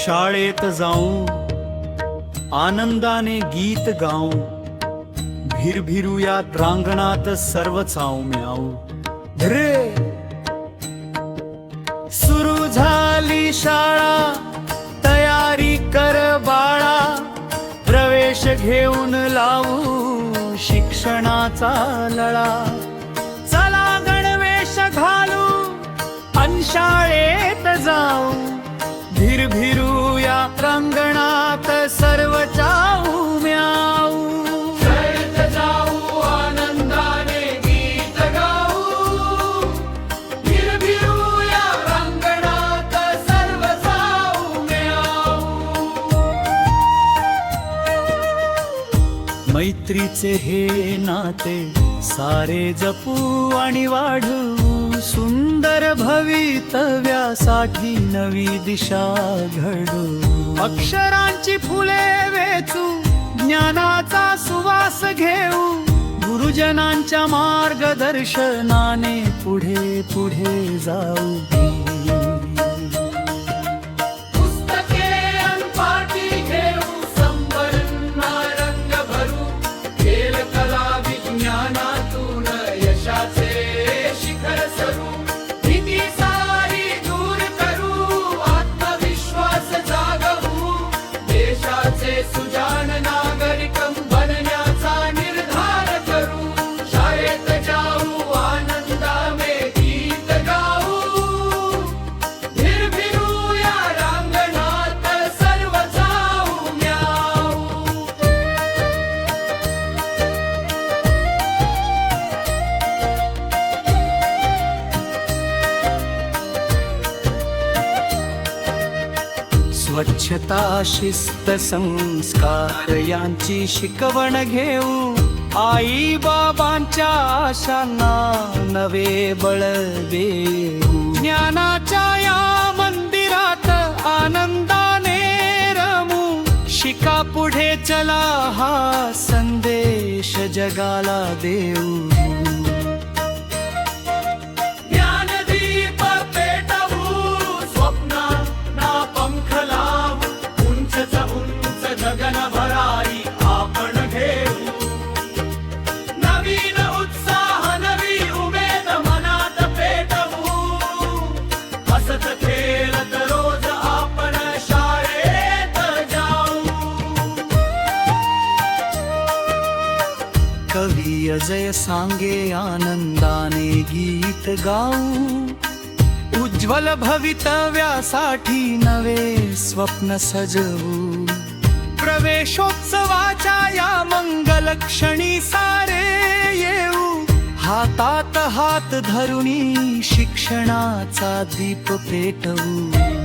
शाळेत जाऊ आनंदाने गीत गाऊ, भिरभिरूया रांगणात सर्व चाऊ म्याऊ रे। सुरू झाली शाळा तयारी कर बाळा, प्रवेश घेऊन लावू शिक्षणाचा लळा। चला गणवेश घालू अन शाळेत जाऊ, भिरभिरूया प्रांगणात सर्व चाऊ म्याऊ। शाळेत जाऊ आनंदाने गीत गाऊ, भिरभिरूया प्रांगणात सर्व चाऊ म्याऊ। मैत्रीचे हे नाते सारे जपू आणि वाढवू, सुंदर भवितव्यासाठी नवी दिशा घडू। अक्षरांची फुले वेचू, ज्ञानाचा सुवास घेऊ, गुरुजनांच्या मार्गदर्शनाने पुढे पुढे जाऊ। पुस्तके अन पाटी घेऊ, संभ्रमना रंग भरू, खेळ कला विज्ञानातून यशाचे शिखर सरू। भीती सारी दूर करू, आत्मविश्वास जागवू, देशाचे सुजाण नागरिक बनण्याचा निर्धार करू। शाळेत जाऊ आनंदाने गीत गाऊ, भिरभिरूया रांगणात सर्व चाऊ म्याऊ। स्वच्छता शिस्त संस्कार यांची शिकवण घेऊ, आई बाबांच्या आशांना नवे बळ देऊ। ज्ञानाच्या या मंदिरात आनंदाने रमू, शिका पुढे चला हा संदेश जगाला देऊ। कवी अजय सांगे आनंदाने गीत गाऊ, उज्ज्वल भवितव्यासाठी नवे स्वप्न सजवू। प्रवेशोत्सवाच्या या मंगल क्षणी सारे येऊ, हातात हात धरुनी शिक्षणाचा दीप पेटवू।